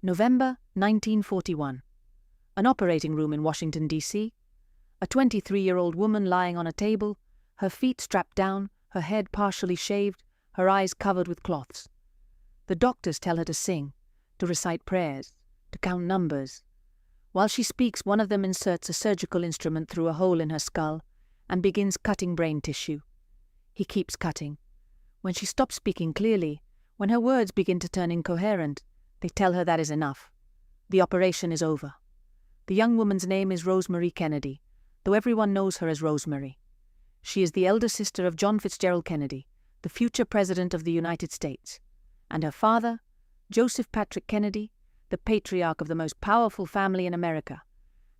November 1941. An operating room in Washington, D.C. A 23-year-old woman lying on a table, her feet strapped down, her head partially shaved, her eyes covered with cloths. The doctors tell her to sing, to recite prayers, to count numbers. While she speaks, one of them inserts a surgical instrument through a hole in her skull and begins cutting brain tissue. He keeps cutting. When she stops speaking clearly, when her words begin to turn incoherent, they tell her that is enough. The operation is over. The young woman's name is Rosemary Kennedy, though everyone knows her as Rosemary. She is the elder sister of John Fitzgerald Kennedy, the future President of the United States, and her father, Joseph Patrick Kennedy, the patriarch of the most powerful family in America,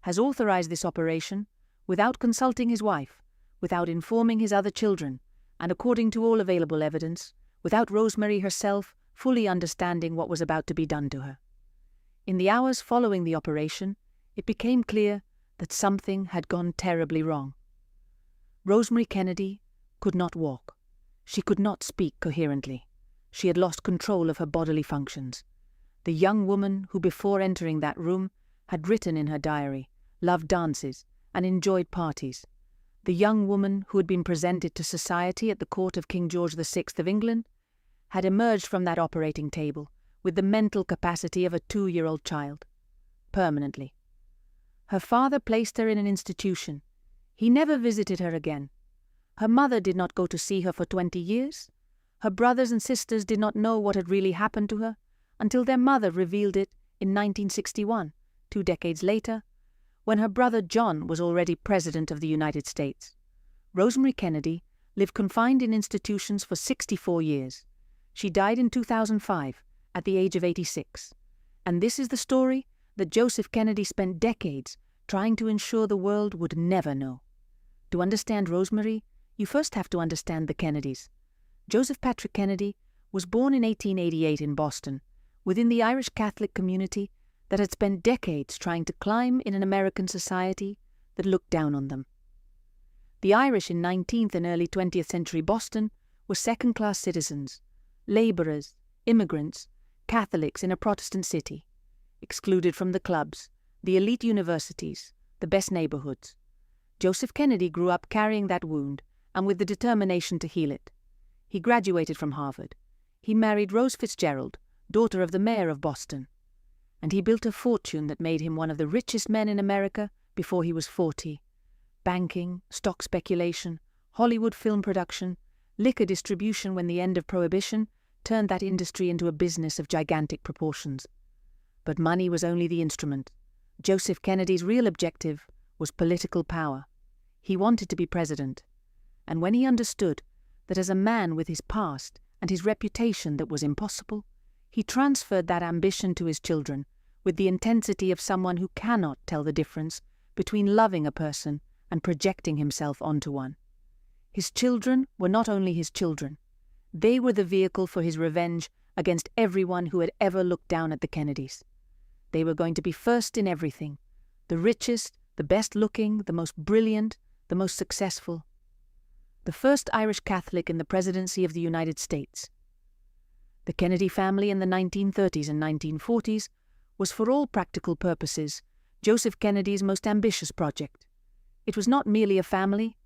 has authorized this operation without consulting his wife, without informing his other children, and according to all available evidence, without Rosemary herself fully understanding what was about to be done to her. In the hours following the operation, it became clear that something had gone terribly wrong. Rosemary Kennedy could not walk. She could not speak coherently. She had lost control of her bodily functions. The young woman who, before entering that room, had written in her diary, loved dances, and enjoyed parties. The young woman who had been presented to society at the court of King George VI of England had emerged from that operating table with the mental capacity of a 2-year-old child, permanently. Her father placed her in an institution. He never visited her again. Her mother did not go to see her for 20 years. Her brothers and sisters did not know what had really happened to her until their mother revealed it in 1961, 2 decades later, when her brother John was already President of the United States. Rosemary Kennedy lived confined in institutions for 64 years. She died in 2005, at the age of 86. And this is the story that Joseph Kennedy spent decades trying to ensure the world would never know. To understand Rosemary, you first have to understand the Kennedys. Joseph Patrick Kennedy was born in 1888 in Boston, within the Irish Catholic community that had spent decades trying to climb in an American society that looked down on them. The Irish in 19th and early 20th century Boston were second-class citizens, labourers, immigrants, Catholics in a Protestant city, excluded from the clubs, the elite universities, the best neighbourhoods. Joseph Kennedy grew up carrying that wound and with the determination to heal it. He graduated from Harvard. He married Rose Fitzgerald, daughter of the mayor of Boston. And he built a fortune that made him one of the richest men in America before he was 40. Banking, stock speculation, Hollywood film production, liquor distribution when the end of Prohibition turned that industry into a business of gigantic proportions. But money was only the instrument. Joseph Kennedy's real objective was political power. He wanted to be president. And when he understood that as a man with his past and his reputation that was impossible, he transferred that ambition to his children with the intensity of someone who cannot tell the difference between loving a person and projecting himself onto one. His children were not only his children. They were the vehicle for his revenge against everyone who had ever looked down at the Kennedys. They were going to be first in everything, the richest, the best-looking, the most brilliant, the most successful. The first Irish Catholic in the presidency of the United States. The Kennedy family in the 1930s and 1940s was, for all practical purposes, Joseph Kennedy's most ambitious project. It was not merely a family,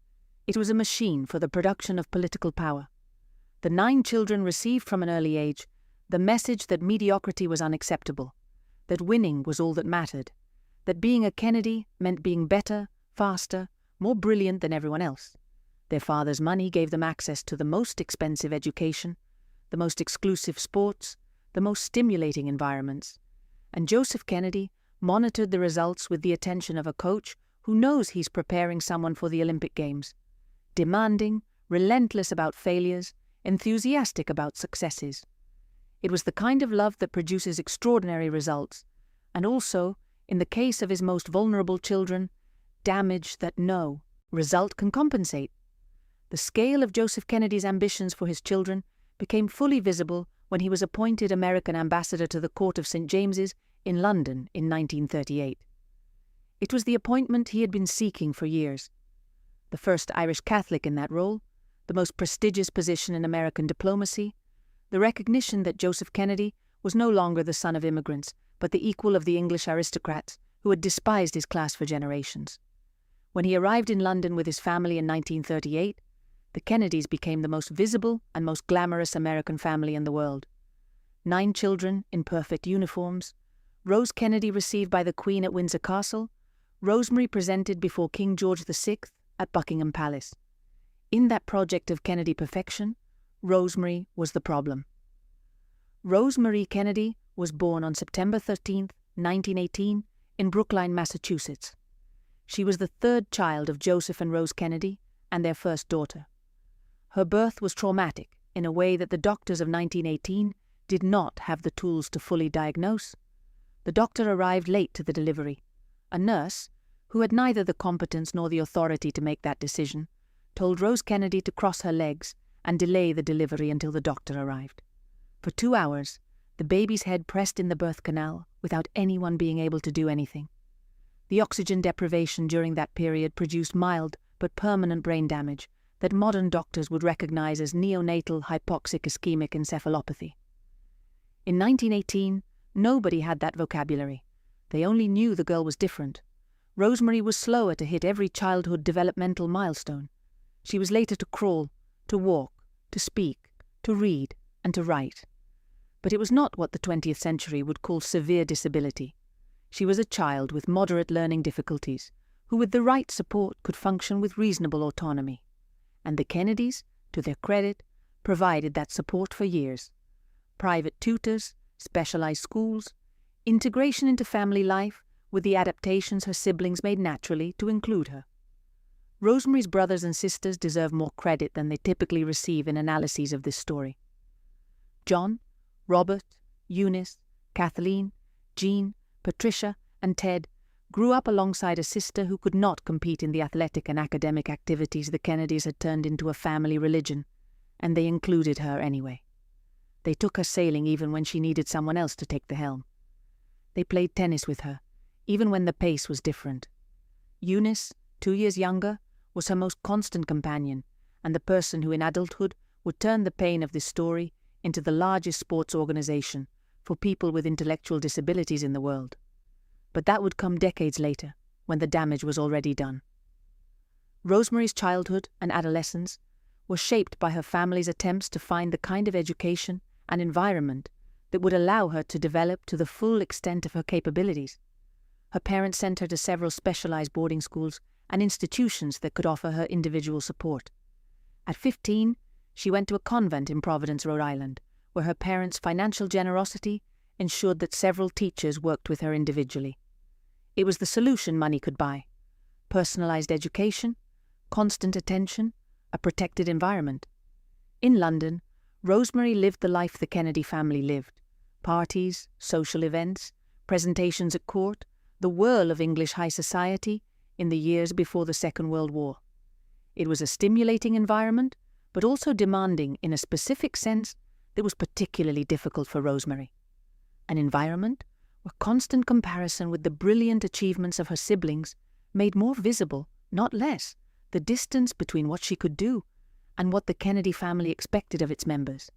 it was a machine for the production of political power. The 9 children received from an early age the message that mediocrity was unacceptable, that winning was all that mattered, that being a Kennedy meant being better, faster, more brilliant than everyone else. Their father's money gave them access to the most expensive education, the most exclusive sports, the most stimulating environments. And Joseph Kennedy monitored the results with the attention of a coach who knows he's preparing someone for the Olympic Games. Demanding, relentless about failures, enthusiastic about successes. It was the kind of love that produces extraordinary results, and also, in the case of his most vulnerable children, damage that no result can compensate. The scale of Joseph Kennedy's ambitions for his children became fully visible when he was appointed American ambassador to the Court of St. James's in London in 1938. It was the appointment he had been seeking for years. The first Irish Catholic in that role, the most prestigious position in American diplomacy, the recognition that Joseph Kennedy was no longer the son of immigrants, but the equal of the English aristocrats who had despised his class for generations. When he arrived in London with his family in 1938, the Kennedys became the most visible and most glamorous American family in the world. 9 children in perfect uniforms, Rose Kennedy received by the Queen at Windsor Castle, Rosemary presented before King George VI at Buckingham Palace. In that project of Kennedy perfection, Rosemary was the problem. ROSEMARY Kennedy was born on September 13, 1918, in Brookline, Massachusetts. She was the 3rd child of Joseph and Rose Kennedy and their first daughter. Her birth was traumatic in a way that the doctors of 1918 did not have the tools to fully diagnose. The doctor arrived late to the delivery. A nurse, who had neither the competence nor the authority to make that decision, told Rose Kennedy to cross her legs and delay the delivery until the doctor arrived. For 2 hours, the baby's head pressed in the birth canal without anyone being able to do anything. The oxygen deprivation during that period produced mild but permanent brain damage that modern doctors would recognize as neonatal hypoxic ischemic encephalopathy. In 1918, nobody had that vocabulary. They only knew the girl was different. Rosemary was slower to hit every childhood developmental milestone. She was later to crawl, to walk, to speak, to read, and to write. But it was not what the 20th century would call severe disability. She was a child with moderate learning difficulties, who with the right support could function with reasonable autonomy. And the Kennedys, to their credit, provided that support for years. Private tutors, specialized schools, integration into family life with the adaptations her siblings made naturally to include her. Rosemary's brothers and sisters deserve more credit than they typically receive in analyses of this story. John, Robert, Eunice, Kathleen, Jean, Patricia, and Ted grew up alongside a sister who could not compete in the athletic and academic activities the Kennedys had turned into a family religion, and they included her anyway. They took her sailing even when she needed someone else to take the helm. They played tennis with her, even when the pace was different. Eunice, 2 years younger, was her most constant companion, and the person who in adulthood would turn the pain of this story into the largest sports organization for people with intellectual disabilities in the world. But that would come decades later, when the damage was already done. Rosemary's childhood and adolescence were shaped by her family's attempts to find the kind of education and environment that would allow her to develop to the full extent of her capabilities. Her parents sent her to several specialized boarding schools and institutions that could offer her individual support. At 15, she went to a convent in Providence, Rhode Island, where her parents' financial generosity ensured that several teachers worked with her individually. It was the solution money could buy: personalized education, constant attention, a protected environment. In London, Rosemary lived the life the Kennedy family lived: parties, social events, presentations at court, the whirl of English high society in the years before the Second World War. It was a stimulating environment, but also demanding in a specific sense that was particularly difficult for Rosemary. An environment where constant comparison with the brilliant achievements of her siblings made more visible, not less, the distance between what she could do and what the Kennedy family expected of its members.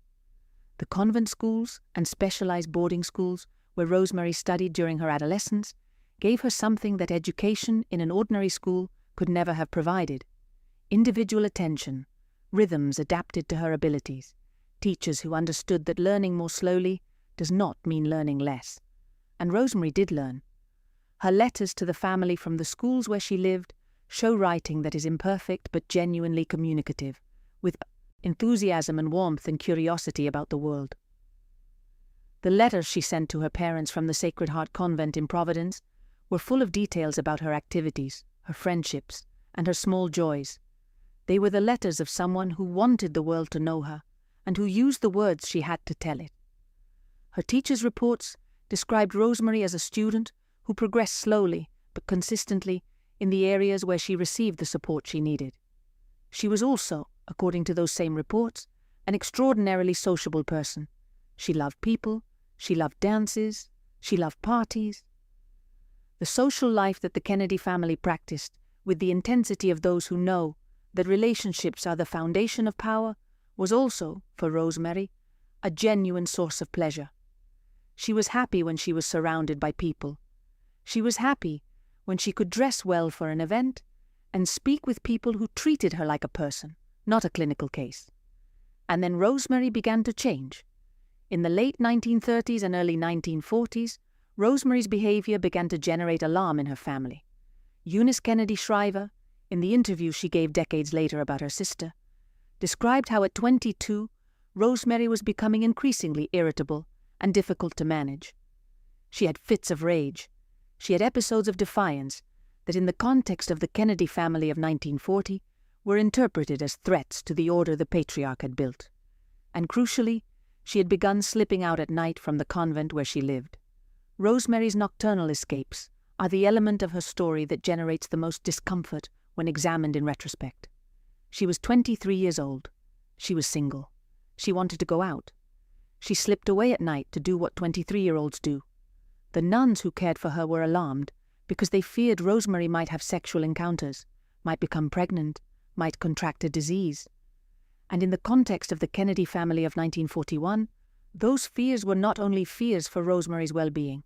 The convent schools and specialized boarding schools where Rosemary studied during her adolescence gave her something that education in an ordinary school could never have provided: individual attention, rhythms adapted to her abilities, teachers who understood that learning more slowly does not mean learning less. And Rosemary did learn. Her letters to the family from the schools where she lived show writing that is imperfect but genuinely communicative, with enthusiasm and warmth and curiosity about the world. The letters she sent to her parents from the Sacred Heart Convent in Providence were full of details about her activities, her friendships, and her small joys. They were the letters of someone who wanted the world to know her, and who used the words she had to tell it. Her teachers' reports described Rosemary as a student who progressed slowly but consistently in the areas where she received the support she needed. She was also, according to those same reports, an extraordinarily sociable person. She loved people, she loved dances, she loved parties. The social life that the Kennedy family practiced, with the intensity of those who know that relationships are the foundation of power, was also, for Rosemary, a genuine source of pleasure. She was happy when she was surrounded by people. She was happy when she could dress well for an event and speak with people who treated her like a person, not a clinical case. And then Rosemary began to change. In the late 1930s and early 1940s, Rosemary's behavior began to generate alarm in her family. Eunice Kennedy Shriver, in the interview she gave decades later about her sister, described how at 22, Rosemary was becoming increasingly irritable and difficult to manage. She had fits of rage. She had episodes of defiance that, in the context of the Kennedy family of 1940, were interpreted as threats to the order the patriarch had built. And crucially, she had begun slipping out at night from the convent where she lived. Rosemary's nocturnal escapes are the element of her story that generates the most discomfort when examined in retrospect. She was 23 years old. She was single. She wanted to go out. She slipped away at night to do what 23-year-olds do. The nuns who cared for her were alarmed because they feared Rosemary might have sexual encounters, might become pregnant, might contract a disease. And in the context of the Kennedy family of 1941, those fears were not only fears for Rosemary's well-being.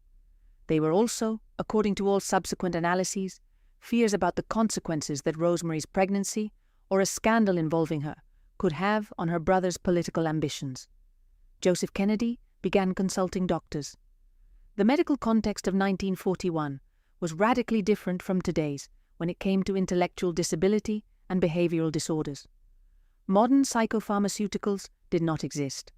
They were also, according to all subsequent analyses, fears about the consequences that Rosemary's pregnancy or a scandal involving her could have on her brother's political ambitions. Joseph Kennedy began consulting doctors. The medical context of 1941 was radically different from today's when it came to intellectual disability and behavioral disorders. Modern psychopharmaceuticals did not exist.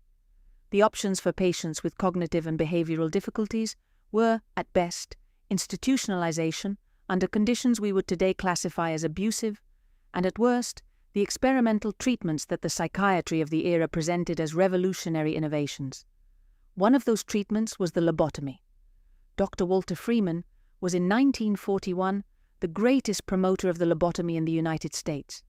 The options for patients with cognitive and behavioral difficulties were, at best, institutionalization under conditions we would today classify as abusive, and at worst, the experimental treatments that the psychiatry of the era presented as revolutionary innovations. One of those treatments was the lobotomy. Dr. Walter Freeman was in 1941 the greatest promoter of the lobotomy in the United States.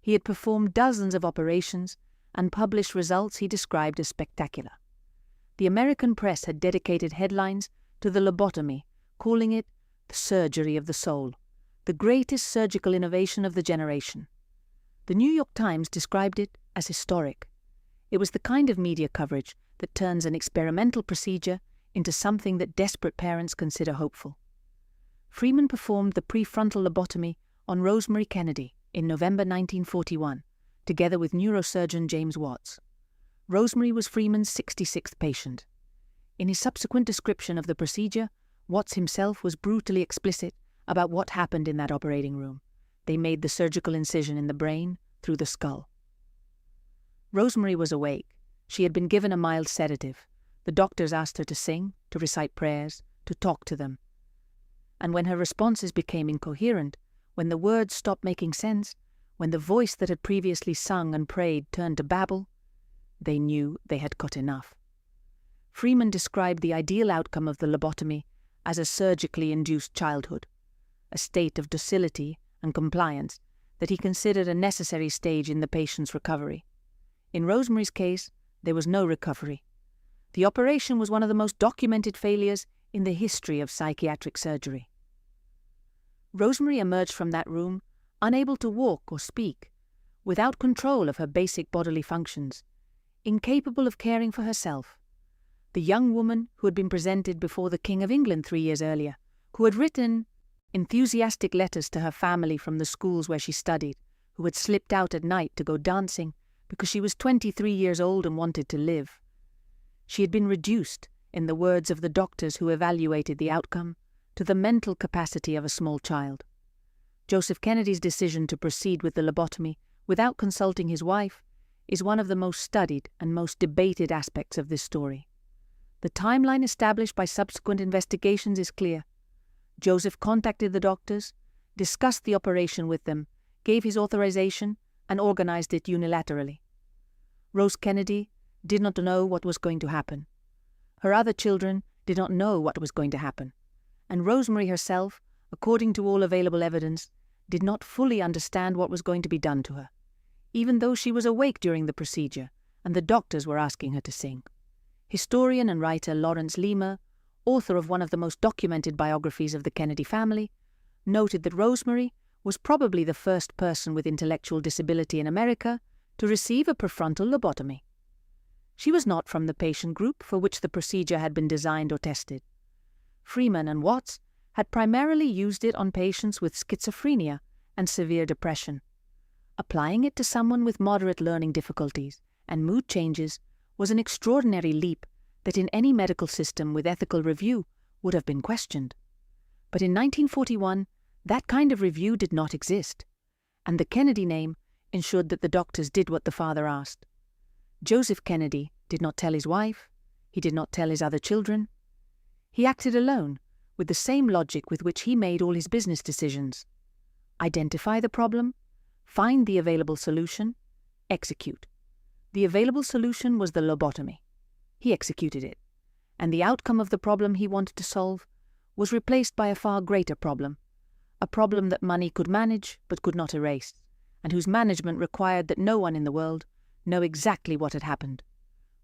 He had performed dozens of operations and published results he described as spectacular. The American press had dedicated headlines to the lobotomy, calling it the surgery of the soul, the greatest surgical innovation of the generation. The New York Times described it as historic. It was the kind of media coverage that turns an experimental procedure into something that desperate parents consider hopeful. Freeman performed the prefrontal lobotomy on Rosemary Kennedy in November 1941, together with neurosurgeon James Watts. Rosemary was Freeman's 66th patient. In his subsequent description of the procedure, Watts himself was brutally explicit about what happened in that operating room. They made the surgical incision in the brain through the skull. Rosemary was awake. She had been given a mild sedative. The doctors asked her to sing, to recite prayers, to talk to them. And when her responses became incoherent, when the words stopped making sense, when the voice that had previously sung and prayed turned to babble, they knew they had got enough. Freeman described the ideal outcome of the lobotomy as a surgically induced childhood, a state of docility and compliance that he considered a necessary stage in the patient's recovery. In Rosemary's case, there was no recovery. The operation was one of the most documented failures in the history of psychiatric surgery. Rosemary emerged from that room unable to walk or speak, without control of her basic bodily functions, incapable of caring for herself. The young woman who had been presented before the King of England 3 years earlier, who had written enthusiastic letters to her family from the schools where she studied, who had slipped out at night to go dancing because she was 23 years old and wanted to live. She had been reduced, in the words of the doctors who evaluated the outcome, to the mental capacity of a small child. Joseph Kennedy's decision to proceed with the lobotomy without consulting his wife is one of the most studied and most debated aspects of this story. The timeline established by subsequent investigations is clear. Joseph contacted the doctors, discussed the operation with them, gave his authorization, and organized it unilaterally. Rose Kennedy did not know what was going to happen. Her other children did not know what was going to happen. And Rosemary herself, according to all available evidence, did not fully understand what was going to be done to her, even though she was awake during the procedure and the doctors were asking her to sing. Historian and writer Lawrence Leamer, author of one of the most documented biographies of the Kennedy family, noted that Rosemary was probably the first person with intellectual disability in America to receive a prefrontal lobotomy. She was not from the patient group for which the procedure had been designed or tested. Freeman and Watts had primarily used it on patients with schizophrenia and severe depression. Applying it to someone with moderate learning difficulties and mood changes was an extraordinary leap that in any medical system with ethical review would have been questioned. But in 1941, that kind of review did not exist, and the Kennedy name ensured that the doctors did what the father asked. Joseph Kennedy did not tell his wife, he did not tell his other children. He acted alone, with the same logic with which he made all his business decisions. Identify the problem, find the available solution, execute. The available solution was the lobotomy. He executed it, and the outcome of the problem he wanted to solve was replaced by a far greater problem, a problem that money could manage but could not erase, and whose management required that no one in the world know exactly what had happened.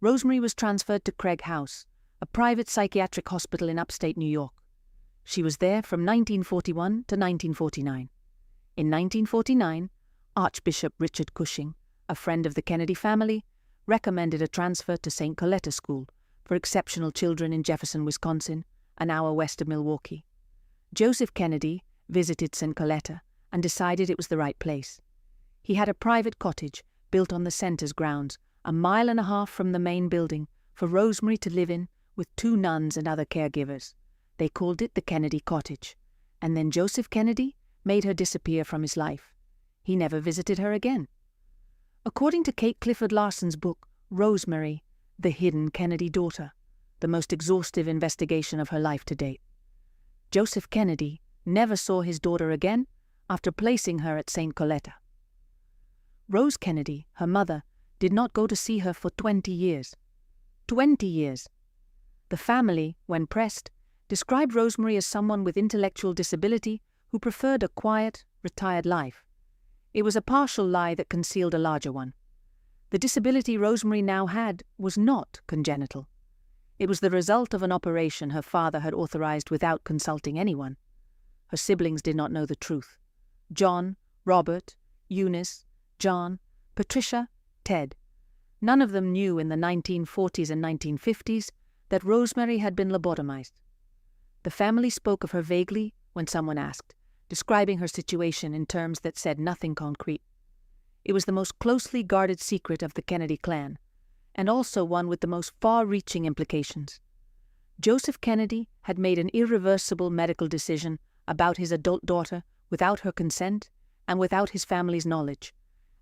Rosemary was transferred to Craig House, a private psychiatric hospital in upstate New York. She was there from 1941 to 1949. In 1949, Archbishop Richard Cushing, a friend of the Kennedy family, recommended a transfer to St. Coletta School for exceptional children in Jefferson, Wisconsin, an hour west of Milwaukee. Joseph Kennedy visited St. Coletta and decided it was the right place. He had a private cottage built on the center's grounds, a mile and a half from the main building, for Rosemary to live in with 2 nuns and other caregivers. They called it the Kennedy Cottage, and then Joseph Kennedy made her disappear from his life. He never visited her again. According to Kate Clifford Larson's book, Rosemary, The Hidden Kennedy Daughter, the most exhaustive investigation of her life to date, Joseph Kennedy never saw his daughter again after placing her at St. Coletta. Rose Kennedy, her mother, did not go to see her for 20 years. 20 years. The family, when pressed, described Rosemary as someone with intellectual disability who preferred a quiet, retired life. It was a partial lie that concealed a larger one. The disability Rosemary now had was not congenital. It was the result of an operation her father had authorized without consulting anyone. Her siblings did not know the truth. John, Robert, Eunice, John, Patricia, Ted. None of them knew in the 1940s and 1950s that Rosemary had been lobotomized. The family spoke of her vaguely when someone asked, describing her situation in terms that said nothing concrete. It was the most closely guarded secret of the Kennedy clan, and also one with the most far-reaching implications. Joseph Kennedy had made an irreversible medical decision about his adult daughter without her consent and without his family's knowledge,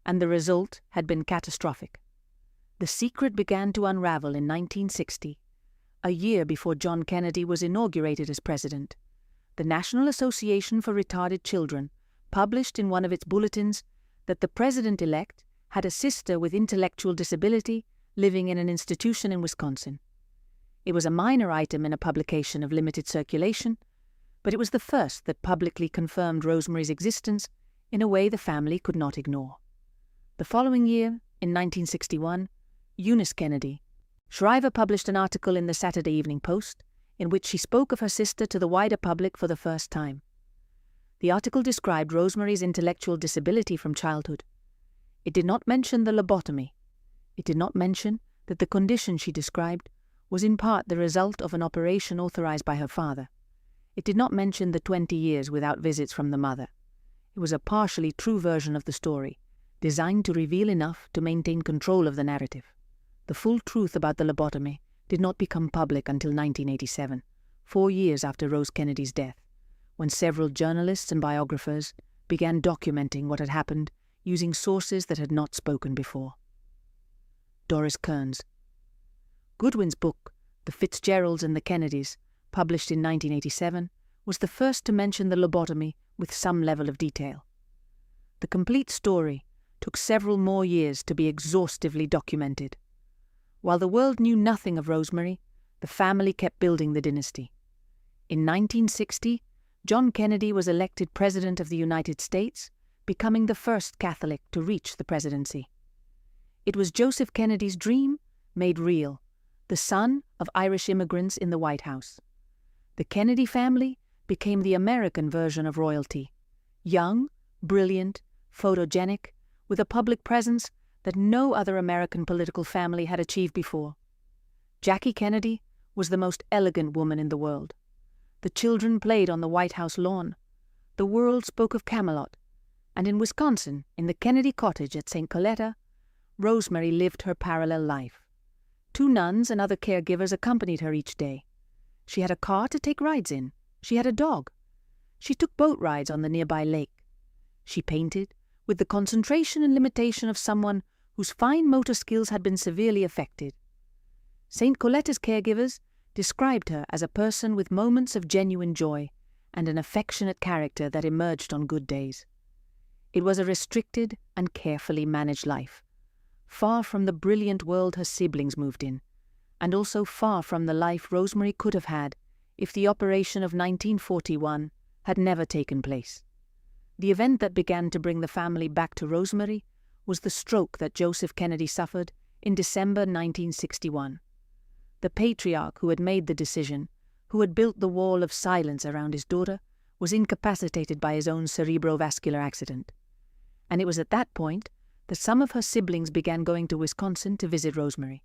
and the result had been catastrophic. The secret began to unravel in 1960, a year before John Kennedy was inaugurated as president. The National Association for Retarded Children published in one of its bulletins that the president-elect had a sister with intellectual disability living in an institution in Wisconsin. It was a minor item in a publication of limited circulation, but it was the first that publicly confirmed Rosemary's existence in a way the family could not ignore. The following year, in 1961, Eunice Kennedy, Shriver published an article in the Saturday Evening Post in which she spoke of her sister to the wider public for the first time. The article described Rosemary's intellectual disability from childhood. It did not mention the lobotomy. It did not mention that the condition she described was in part the result of an operation authorized by her father. It did not mention the 20 years without visits from the mother. It was a partially true version of the story, designed to reveal enough to maintain control of the narrative. The full truth about the lobotomy did not become public until 1987, 4 years after Rose Kennedy's death, when several journalists and biographers began documenting what had happened using sources that had not spoken before. Doris Kearns. Goodwin's book, The Fitzgeralds and the Kennedys, published in 1987, was the first to mention the lobotomy with some level of detail. The complete story took several more years to be exhaustively documented. While the world knew nothing of Rosemary, the family kept building the dynasty. In 1960, John Kennedy was elected President of the United States, becoming the first Catholic to reach the presidency. It was Joseph Kennedy's dream made real, the son of Irish immigrants in the White House. The Kennedy family became the American version of royalty, young, brilliant, photogenic, with a public presence that no other American political family had achieved before. Jackie Kennedy was the most elegant woman in the world. The children played on the White House lawn. The world spoke of Camelot. And in Wisconsin, in the Kennedy cottage at St. Coletta, Rosemary lived her parallel life. 2 nuns and other caregivers accompanied her each day. She had a car to take rides in. She had a dog. She took boat rides on the nearby lake. She painted with the concentration and limitation of someone whose fine motor skills had been severely affected. St. Coletta's caregivers described her as a person with moments of genuine joy and an affectionate character that emerged on good days. It was a restricted and carefully managed life, far from the brilliant world her siblings moved in, and also far from the life Rosemary could have had if the operation of 1941 had never taken place. The event that began to bring the family back to Rosemary was the stroke that Joseph Kennedy suffered in December 1961. The patriarch who had made the decision, who had built the wall of silence around his daughter, was incapacitated by his own cerebrovascular accident. And it was at that point that some of her siblings began going to Wisconsin to visit Rosemary.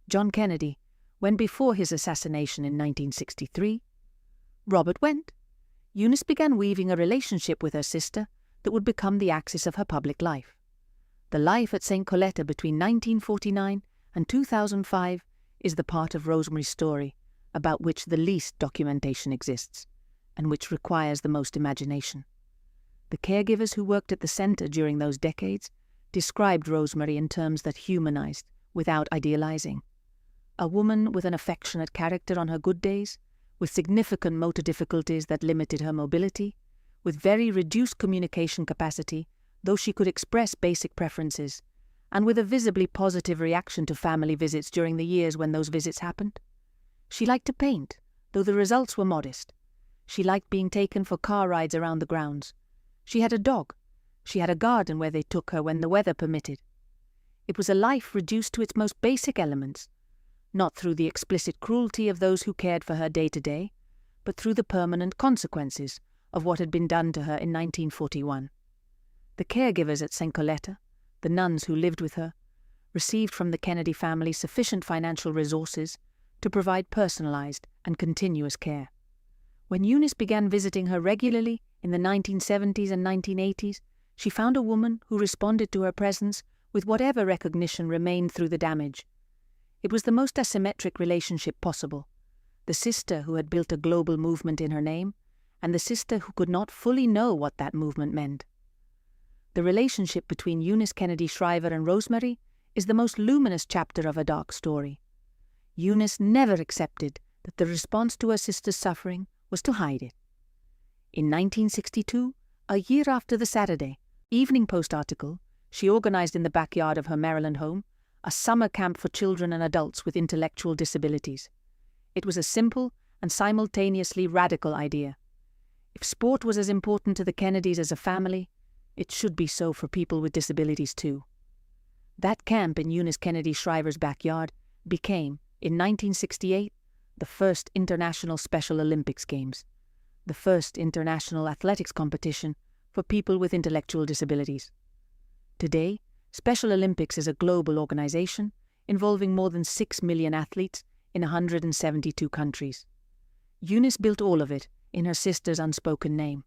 John Kennedy went before his assassination in 1963. Robert went. Eunice began weaving a relationship with her sister that would become the axis of her public life. The life at St. Coletta between 1949 and 2005 is the part of Rosemary's story about which the least documentation exists, and which requires the most imagination. The caregivers who worked at the center during those decades described Rosemary in terms that humanized without idealizing. A woman with an affectionate character on her good days, with significant motor difficulties that limited her mobility, with very reduced communication capacity, though she could express basic preferences, and with a visibly positive reaction to family visits during the years when those visits happened. She liked to paint, though the results were modest. She liked being taken for car rides around the grounds. She had a dog. She had a garden where they took her when the weather permitted. It was a life reduced to its most basic elements, not through the explicit cruelty of those who cared for her day to day, but through the permanent consequences of what had been done to her in 1941. The caregivers at St. Coletta, the nuns who lived with her, received from the Kennedy family sufficient financial resources to provide personalized and continuous care. When Eunice began visiting her regularly in the 1970s and 1980s, she found a woman who responded to her presence with whatever recognition remained through the damage. It was the most asymmetric relationship possible, the sister who had built a global movement in her name, and the sister who could not fully know what that movement meant. The relationship between Eunice Kennedy Shriver and Rosemary is the most luminous chapter of a dark story. Eunice never accepted that the response to her sister's suffering was to hide it. In 1962, a year after the Saturday Evening Post article, she organized in the backyard of her Maryland home a summer camp for children and adults with intellectual disabilities. It was a simple and simultaneously radical idea. If sport was as important to the Kennedys as a family, it should be so for people with disabilities too. That camp in Eunice Kennedy Shriver's backyard became, in 1968, the first International Special Olympics Games, the first international athletics competition for people with intellectual disabilities. Today, Special Olympics is a global organization involving more than 6 million athletes in 172 countries. Eunice built all of it in her sister's unspoken name.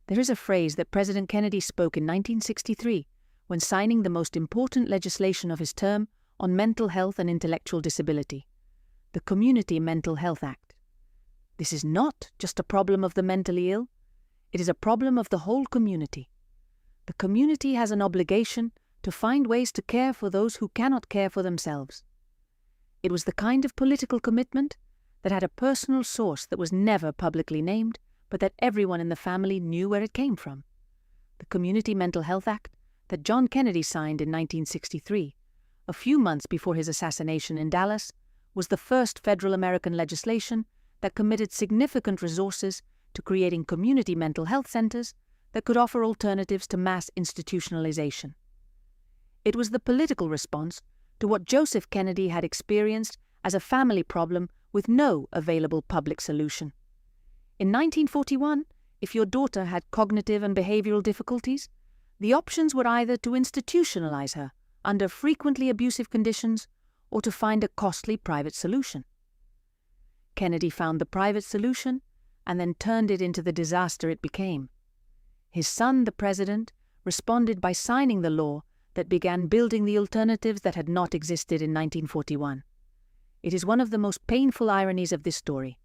There is a phrase that President Kennedy spoke in 1963 when signing the most important legislation of his term on mental health and intellectual disability, the Community Mental Health Act. This is not just a problem of the mentally ill, it is a problem of the whole community. The community has an obligation to find ways to care for those who cannot care for themselves. It was the kind of political commitment that had a personal source that was never publicly named, but that everyone in the family knew where it came from. The Community Mental Health Act that John Kennedy signed in 1963, a few months before his assassination in Dallas, was the first federal American legislation that committed significant resources to creating community mental health centers that could offer alternatives to mass institutionalization. It was the political response to what Joseph Kennedy had experienced as a family problem with no available public solution. In 1941, if your daughter had cognitive and behavioral difficulties, The options were either to institutionalize her under frequently abusive conditions or to find a costly private solution. Kennedy found the private solution and then turned it into the disaster it became. His son, the president, responded by signing the law that began building the alternatives that had not existed in 1941. It is one of the most painful ironies of this story.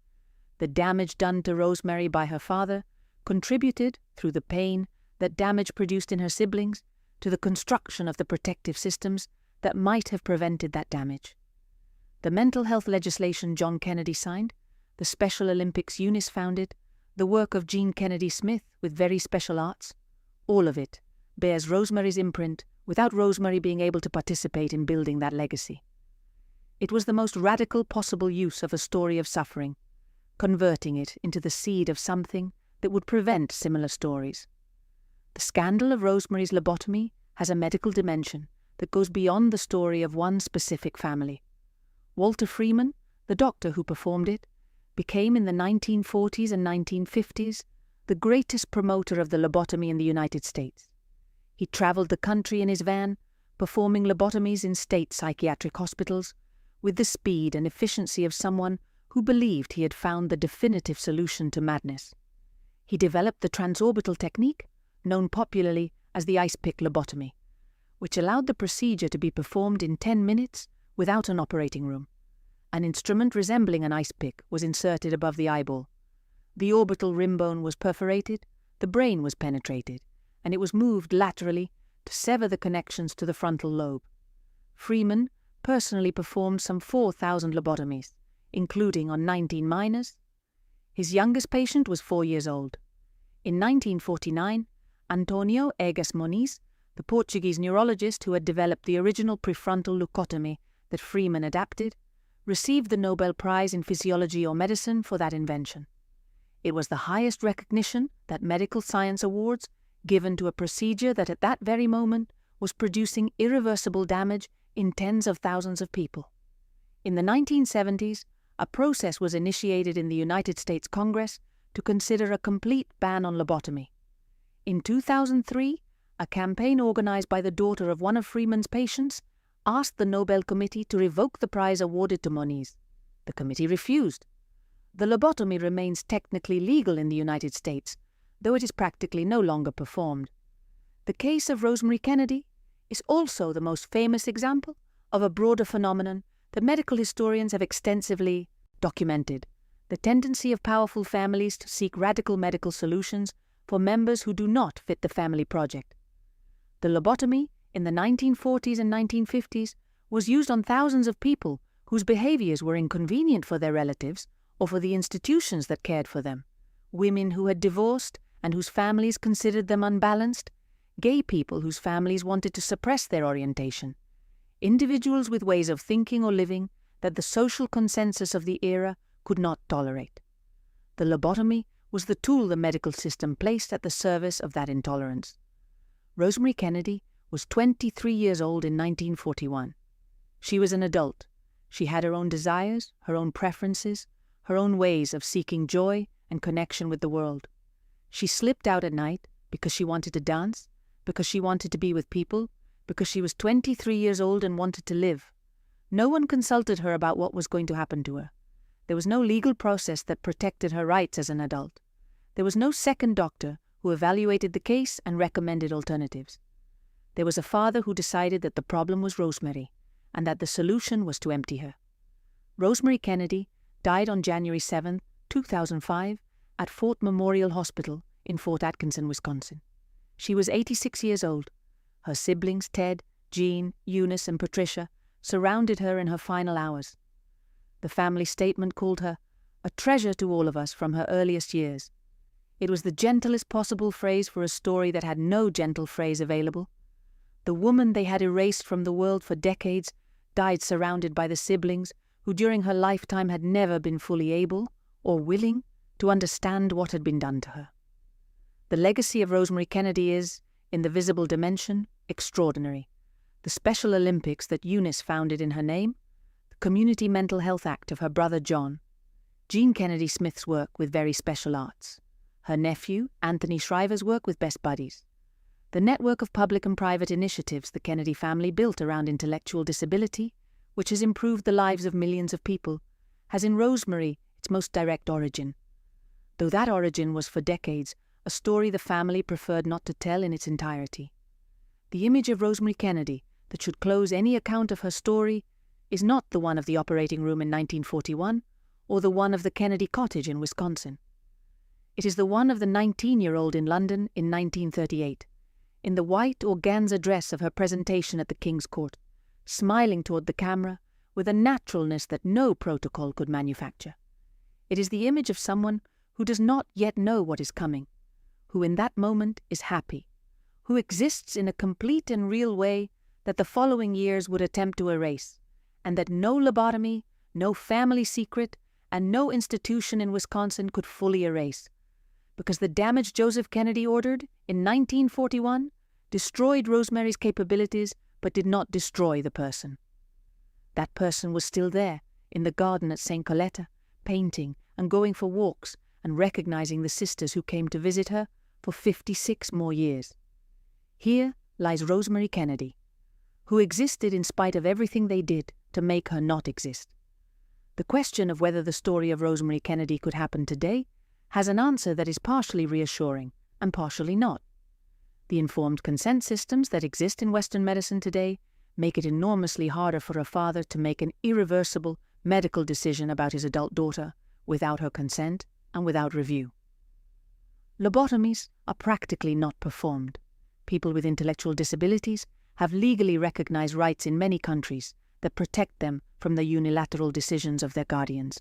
The damage done to Rosemary by her father contributed, through the pain that damage produced in her siblings, to the construction of the protective systems that might have prevented that damage. The mental health legislation John Kennedy signed, the Special Olympics Eunice founded, the work of Jean Kennedy Smith with very special arts, all of it bears Rosemary's imprint without Rosemary being able to participate in building that legacy. It was the most radical possible use of a story of suffering, converting it into the seed of something that would prevent similar stories. The scandal of Rosemary's lobotomy has a medical dimension that goes beyond the story of one specific family. Walter Freeman, the doctor who performed it, became in the 1940s and 1950s the greatest promoter of the lobotomy in the United States. He traveled the country in his van, performing lobotomies in state psychiatric hospitals, with the speed and efficiency of someone who believed he had found the definitive solution to madness. He developed the transorbital technique, known popularly as the ice pick lobotomy, which allowed the procedure to be performed in 10 minutes without an operating room. An instrument resembling an ice pick was inserted above the eyeball. The orbital rim bone was perforated, the brain was penetrated, and it was moved laterally to sever the connections to the frontal lobe. Freeman personally performed some 4,000 lobotomies, including on 19 minors. His youngest patient was 4 years old. In 1949, Antonio Egas Moniz, the Portuguese neurologist who had developed the original prefrontal leucotomy that Freeman adapted, received the Nobel Prize in Physiology or Medicine for that invention. It was the highest recognition that medical science awards given to a procedure that at that very moment was producing irreversible damage in tens of thousands of people. In the 1970s, a process was initiated in the United States Congress to consider a complete ban on lobotomy. In 2003, a campaign organized by the daughter of one of Freeman's patients asked the Nobel Committee to revoke the prize awarded to Moniz. The committee refused. The lobotomy remains technically legal in the United States, though it is practically no longer performed. The case of Rosemary Kennedy is also the most famous example of a broader phenomenon that medical historians have extensively documented: the tendency of powerful families to seek radical medical solutions for members who do not fit the family project. The lobotomy in the 1940s and 1950s was used on thousands of people whose behaviors were inconvenient for their relatives or for the institutions that cared for them: women who had divorced and whose families considered them unbalanced, gay people whose families wanted to suppress their orientation, individuals with ways of thinking or living that the social consensus of the era could not tolerate. The lobotomy was the tool the medical system placed at the service of that intolerance. Rosemary Kennedy was 23 years old in 1941. She was an adult. She had her own desires, her own preferences, her own ways of seeking joy and connection with the world. She slipped out at night because she wanted to dance, because she wanted to be with people, because she was 23 years old and wanted to live. No one consulted her about what was going to happen to her. There was no legal process that protected her rights as an adult. There was no second doctor who evaluated the case and recommended alternatives. There was a father who decided that the problem was Rosemary, and that the solution was to empty her. Rosemary Kennedy died on January 7, 2005, at Fort Memorial Hospital in Fort Atkinson, Wisconsin. She was 86 years old. Her siblings, Ted, Jean, Eunice, and Patricia, surrounded her in her final hours. The family statement called her a treasure to all of us from her earliest years. It was the gentlest possible phrase for a story that had no gentle phrase available. The woman they had erased from the world for decades died surrounded by the siblings who during her lifetime had never been fully able or willing to understand what had been done to her. The legacy of Rosemary Kennedy is, in the visible dimension, extraordinary. The Special Olympics that Eunice founded in her name, the Community Mental Health Act of her brother John, Jean Kennedy Smith's work with Very Special Arts, her nephew Anthony Shriver's work with Best Buddies, The network of public and private initiatives the Kennedy family built around intellectual disability, which has improved the lives of millions of people, has in Rosemary its most direct origin. Though that origin was for decades a story the family preferred not to tell in its entirety. The image of Rosemary Kennedy that should close any account of her story is not the one of the operating room in 1941 or the one of the Kennedy cottage in Wisconsin. It is the one of the 19-year-old in London in 1938, in the white organza dress of her presentation at the King's Court, smiling toward the camera with a naturalness that no protocol could manufacture. It is the image of someone who does not yet know what is coming, who in that moment is happy, who exists in a complete and real way that the following years would attempt to erase, and that no lobotomy, no family secret, and no institution in Wisconsin could fully erase, because the damage Joseph Kennedy ordered in 1941 destroyed Rosemary's capabilities but did not destroy the person. That person was still there, in the garden at St. Coletta, painting and going for walks and recognizing the sisters who came to visit her for 56 more years. Here lies Rosemary Kennedy, who existed in spite of everything they did to make her not exist. The question of whether the story of Rosemary Kennedy could happen today has an answer that is partially reassuring and partially not. The informed consent systems that exist in Western medicine today make it enormously harder for a father to make an irreversible medical decision about his adult daughter without her consent and without review. Lobotomies are practically not performed. People with intellectual disabilities have legally recognized rights in many countries that protect them from the unilateral decisions of their guardians.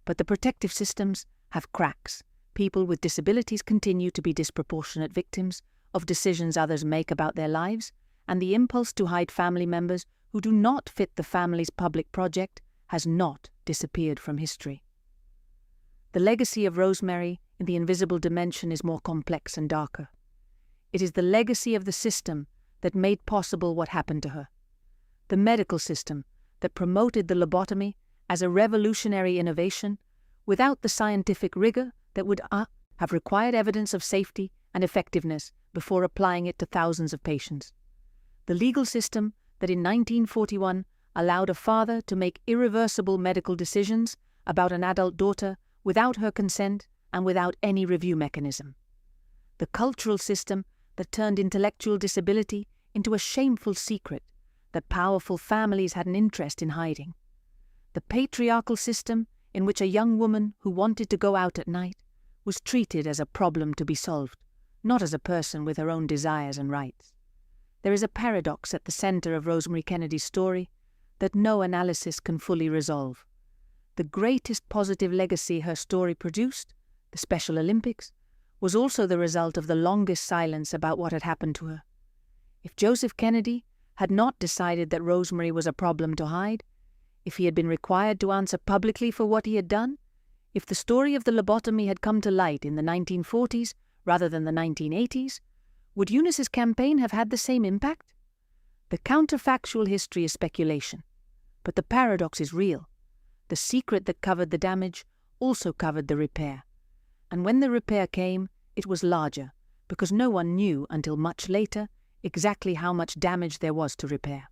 But the protective systems have cracks. People with disabilities continue to be disproportionate victims of decisions others make about their lives, and the impulse to hide family members who do not fit the family's public project has not disappeared from history. The legacy of Rosemary in the invisible dimension is more complex and darker. It is the legacy of the system that made possible what happened to her. The medical system that promoted the lobotomy as a revolutionary innovation without the scientific rigor that would have required evidence of safety and effectiveness before applying it to thousands of patients. The legal system that in 1941 allowed a father to make irreversible medical decisions about an adult daughter without her consent and without any review mechanism. The cultural system that turned intellectual disability into a shameful secret that powerful families had an interest in hiding. The patriarchal system in which a young woman who wanted to go out at night was treated as a problem to be solved, not as a person with her own desires and rights. There is a paradox at the center of Rosemary Kennedy's story that no analysis can fully resolve. The greatest positive legacy her story produced, the Special Olympics, was also the result of the longest silence about what had happened to her. If Joseph Kennedy had not decided that Rosemary was a problem to hide, if he had been required to answer publicly for what he had done, if the story of the lobotomy had come to light in the 1940s rather than the 1980s, would Eunice's campaign have had the same impact? The counterfactual history is speculation, but the paradox is real. The secret that covered the damage also covered the repair. And when the repair came, it was larger, because no one knew until much later exactly how much damage there was to repair.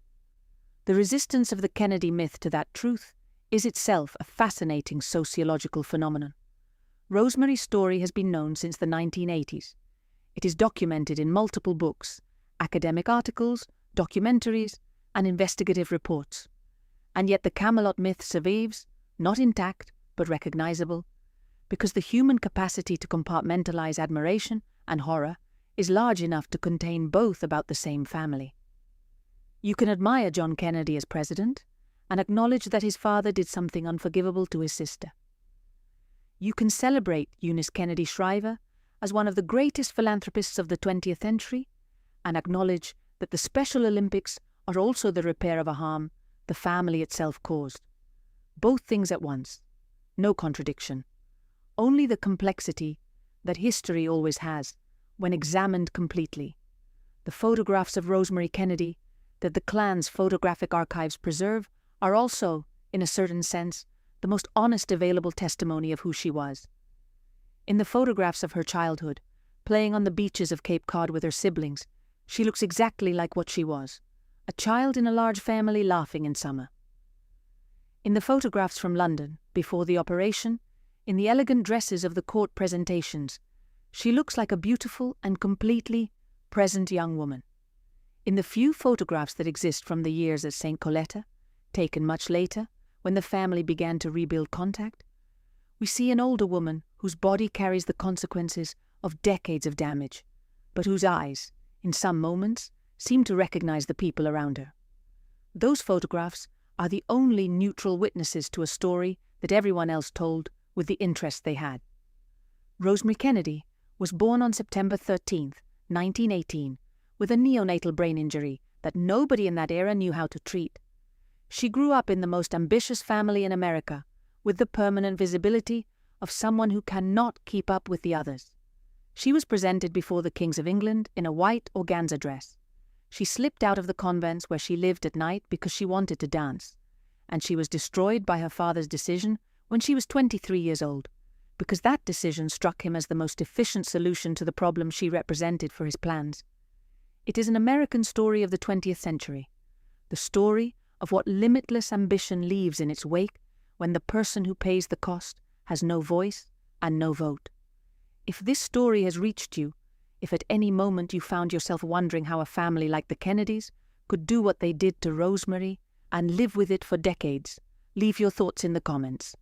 The resistance of the Kennedy myth to that truth is itself a fascinating sociological phenomenon. Rosemary's story has been known since the 1980s. It is documented in multiple books, academic articles, documentaries, and investigative reports. And yet the Camelot myth survives, not intact, but recognizable, because the human capacity to compartmentalize admiration and horror is large enough to contain both about the same family. You can admire John Kennedy as president and acknowledge that his father did something unforgivable to his sister. You can celebrate Eunice Kennedy Shriver as one of the greatest philanthropists of the 20th century and acknowledge that the Special Olympics are also the repair of a harm the family itself caused. Both things at once. No contradiction. Only the complexity that history always has when examined completely. The photographs of Rosemary Kennedy that the Klan's photographic archives preserve are also, in a certain sense, the most honest available testimony of who she was. In the photographs of her childhood, playing on the beaches of Cape Cod with her siblings, She looks exactly like what she was, a child in a large family laughing in summer. In the photographs from London, before the operation, in the elegant dresses of the court presentations, she looks like a beautiful and completely present young woman. In the few photographs that exist from the years at St. Coletta, taken much later, when the family began to rebuild contact, we see an older woman whose body carries the consequences of decades of damage, but whose eyes, in some moments, seem to recognize the people around her. Those photographs are the only neutral witnesses to a story that everyone else told with the interest they had. Rosemary Kennedy was born on September 13, 1918, with a neonatal brain injury that nobody in that era knew how to treat. She grew up in the most ambitious family in America, with the permanent visibility of someone who cannot keep up with the others. She was presented before the kings of England in a white organza dress. She slipped out of the convents where she lived at night because she wanted to dance, and she was destroyed by her father's decision when she was 23 years old, because that decision struck him as the most efficient solution to the problem she represented for his plans. It is an American story of the 20th century, the story of what limitless ambition leaves in its wake when the person who pays the cost has no voice and no vote. If this story has reached you, if at any moment you found yourself wondering how a family like the Kennedys could do what they did to Rosemary and live with it for decades, leave your thoughts in the comments.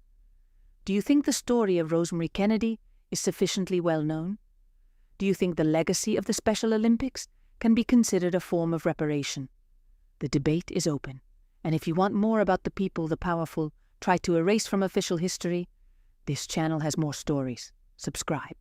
Do you think the story of Rosemary Kennedy is sufficiently well known? Do you think the legacy of the Special Olympics can be considered a form of reparation? The debate is open, and if you want more about the people the powerful try to erase from official history, this channel has more stories. Subscribe.